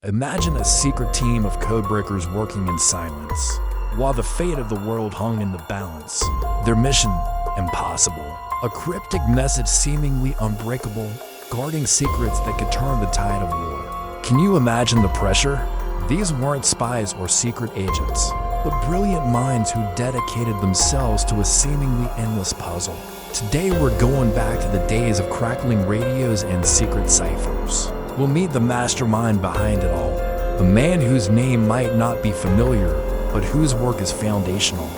Imagine a secret team of codebreakers working in silence, while the fate of the world hung in the balance. Their mission, impossible. A cryptic message seemingly unbreakable, guarding secrets that could turn the tide of war. Can you imagine the pressure? These weren't spies or secret agents, but brilliant minds who dedicated themselves to a seemingly endless puzzle. Today we're going back to the days of crackling radios and secret ciphers. We'll meet the mastermind behind it all, the man whose name might not be familiar, but whose work is foundational.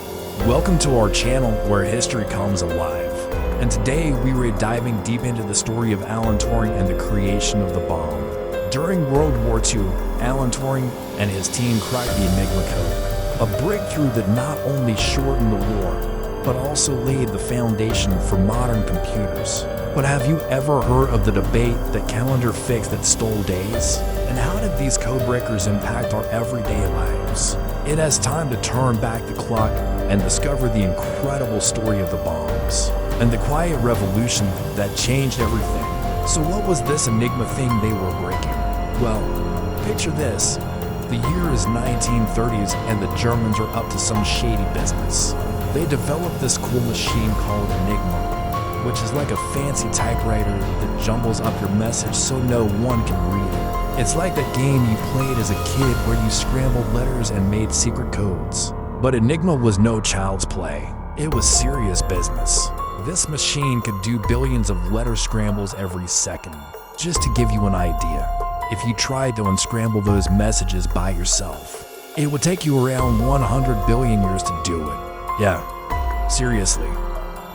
Welcome to our channel where history comes alive. And today we are diving deep into the story of Alan Turing and the creation of the bomb. During World War II, Alan Turing and his team cracked the Enigma code, a breakthrough that not only shortened the war, but also laid the foundation for modern computers. But have you ever heard of the debate that calendar fixed that stole days? And how did these codebreakers impact our everyday lives? It has time to turn back the clock and discover the incredible story of the bombs and the quiet revolution that changed everything. So what was this Enigma thing they were breaking? Well, picture this. The year is 1930s and the Germans are up to some shady business. They developed this cool machine called Enigma, which is like a fancy typewriter that jumbles up your message so no one can read it. It's like that game you played as a kid where you scrambled letters and made secret codes. But Enigma was no child's play. It was serious business. This machine could do billions of letter scrambles every second. Just to give you an idea, if you tried to unscramble those messages by yourself, it would take you around 100 billion years to do it. Yeah, seriously,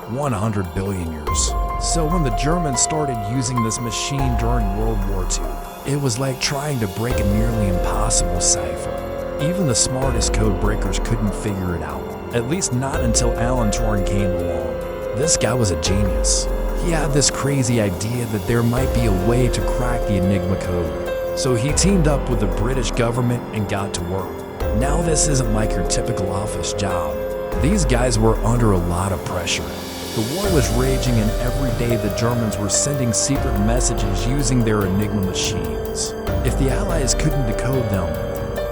100 billion years. So when the Germans started using this machine during World War II, it was like trying to break a nearly impossible cipher. Even the smartest code breakers couldn't figure it out, at least not until Alan Turing came along. This guy was a genius. He had this crazy idea that there might be a way to crack the Enigma code. So he teamed up with the British government and got to work. Now this isn't like your typical office job. These guys were under a lot of pressure. The war was raging and every day the Germans were sending secret messages using their Enigma machines. If the Allies couldn't decode them,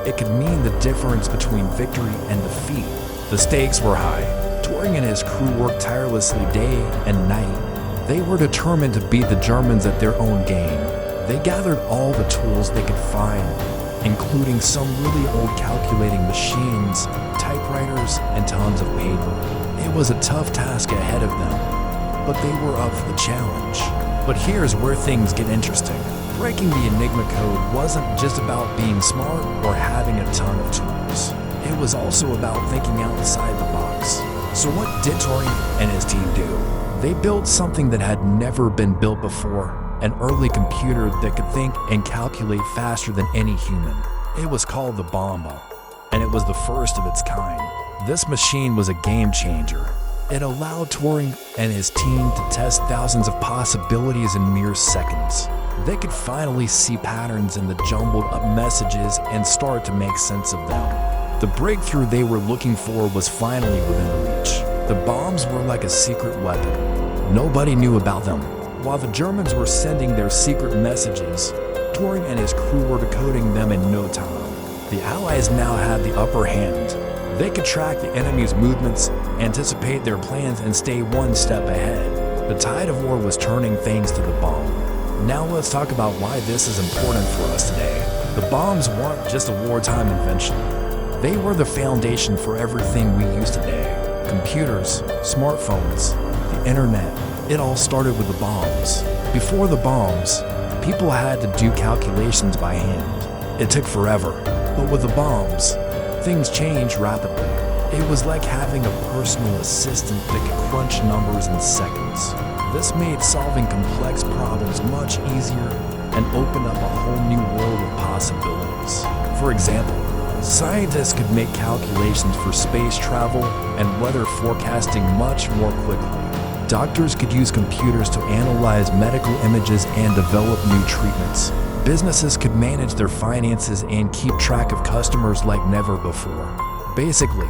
it could mean the difference between victory and defeat. The stakes were high. Turing and his crew worked tirelessly day and night. They were determined to beat the Germans at their own game. They gathered all the tools they could find, including some really old calculating machines, typewriters, and tons of paper. It was a tough task ahead of them, but they were up for the challenge. But here's where things get interesting. Breaking the Enigma code wasn't just about being smart or having a ton of tools. It was also about thinking outside the box. So what did Turing and his team do? They built something that had never been built before, an early computer that could think and calculate faster than any human. It was called the bomb, and it was the first of its kind. This machine was a game changer. It allowed Turing and his team to test thousands of possibilities in mere seconds. They could finally see patterns in the jumbled up messages and start to make sense of them. The breakthrough they were looking for was finally within reach. The bombs were like a secret weapon. Nobody knew about them. While the Germans were sending their secret messages, Turing and his crew were decoding them in no time. The Allies now had the upper hand. They could track the enemy's movements, anticipate their plans, and stay one step ahead. The tide of war was turning thanks to the bomb. Now let's talk about why this is important for us today. The bombs weren't just a wartime invention. They were the foundation for everything we use today. Computers, smartphones, the internet. It all started with the bombs. Before the bombs, people had to do calculations by hand. It took forever. But with the bombs, things changed rapidly. It was like having a personal assistant that could crunch numbers in seconds. This made solving complex problems much easier and opened up a whole new world of possibilities. For example, scientists could make calculations for space travel and weather forecasting much more quickly. Doctors could use computers to analyze medical images and develop new treatments. Businesses could manage their finances and keep track of customers like never before. Basically,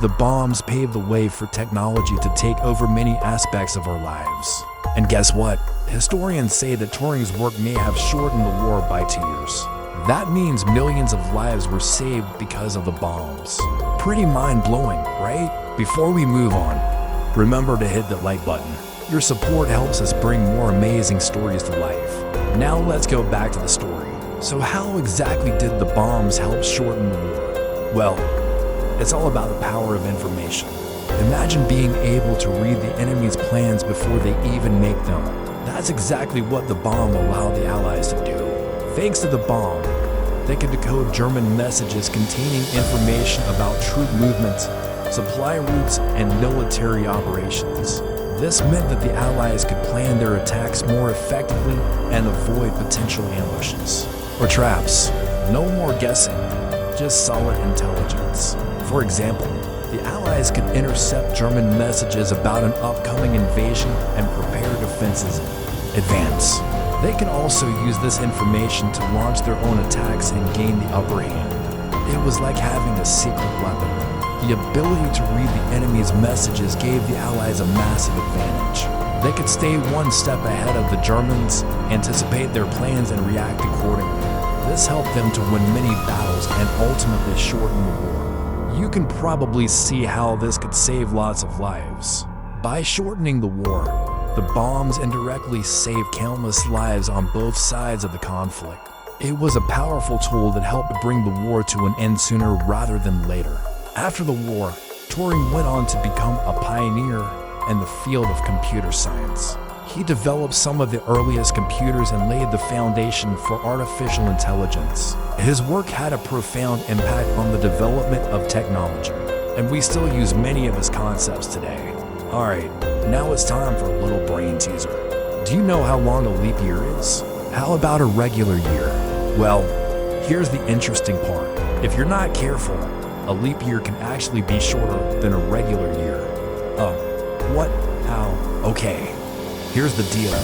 the bombs paved the way for technology to take over many aspects of our lives. And guess what? Historians say that Turing's work may have shortened the war by 2 years. That means millions of lives were saved because of the bombs. Pretty mind-blowing, right? Before we move on, remember to hit the like button. Your support helps us bring more amazing stories to life. Now let's go back to the story. So how exactly did the bombs help shorten the war? Well, it's all about the power of information. Imagine being able to read the enemy's plans before they even make them. That's exactly what the bomb allowed the Allies to do. Thanks to the bomb, they could decode German messages containing information about troop movements, supply routes, and military operations. This meant that the Allies could plan their attacks more effectively and avoid potential ambushes or traps. No more guessing, just solid intelligence. For example, the Allies could intercept German messages about an upcoming invasion and prepare defenses in advance. They can also use this information to launch their own attacks and gain the upper hand. It was like having a secret weapon. The ability to read the enemy's messages gave the Allies a massive advantage. They could stay one step ahead of the Germans, anticipate their plans, and react accordingly. This helped them to win many battles and ultimately shorten the war. You can probably see how this could save lots of lives. By shortening the war, the bombs indirectly saved countless lives on both sides of the conflict. It was a powerful tool that helped bring the war to an end sooner rather than later. After the war, Turing went on to become a pioneer in the field of computer science. He developed some of the earliest computers and laid the foundation for artificial intelligence. His work had a profound impact on the development of technology, and we still use many of his concepts today. Alright, now it's time for a little brain teaser. Do you know how long a leap year is? How about a regular year? Well, here's the interesting part. If you're not careful, a leap year can actually be shorter than a regular year. What? How? Okay, here's the deal.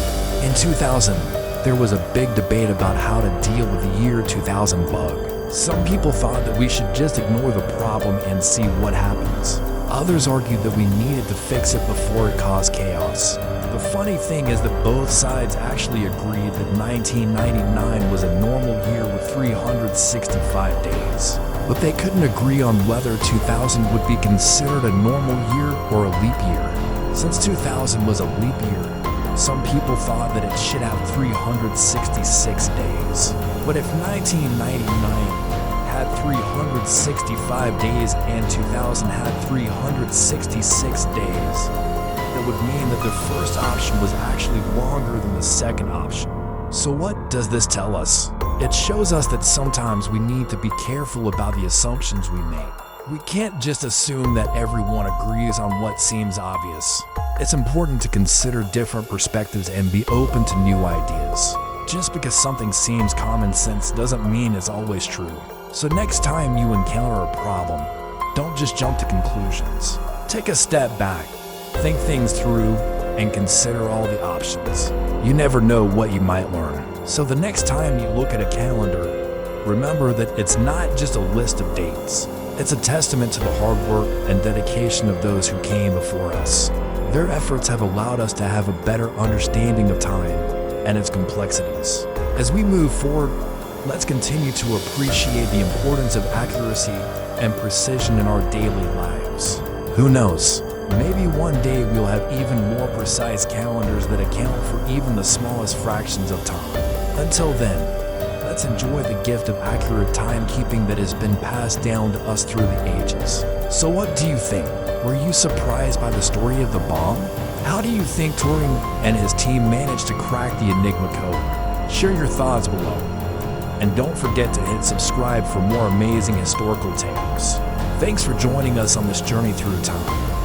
In 2000, there was a big debate about how to deal with the year 2000 bug. Some people thought that we should just ignore the problem and see what happens. Others argued that we needed to fix it before it caused chaos. The funny thing is that both sides actually agreed that 1999 was a normal year with 365 days. But they couldn't agree on whether 2000 would be considered a normal year or a leap year. Since 2000 was a leap year, some people thought that it should have 366 days. But if 1999 had 365 days and 2000 had 366 days, that would mean that the first option was actually longer than the second option. So what does this tell us? It shows us that sometimes we need to be careful about the assumptions we make. We can't just assume that everyone agrees on what seems obvious. It's important to consider different perspectives and be open to new ideas. Just because something seems common sense doesn't mean it's always true. So next time you encounter a problem, don't just jump to conclusions. Take a step back, think things through, and consider all the options. You never know what you might learn. So the next time you look at a calendar, remember that it's not just a list of dates. It's a testament to the hard work and dedication of those who came before us. Their efforts have allowed us to have a better understanding of time and its complexities. As we move forward, let's continue to appreciate the importance of accuracy and precision in our daily lives. Who knows? Maybe one day we'll have even more precise calendars that account for even the smallest fractions of time. Until then, let's enjoy the gift of accurate timekeeping that has been passed down to us through the ages. So what do you think? Were you surprised by the story of the bomb? How do you think Turing and his team managed to crack the Enigma code? Share your thoughts below. And don't forget to hit subscribe for more amazing historical tales. Thanks for joining us on this journey through time.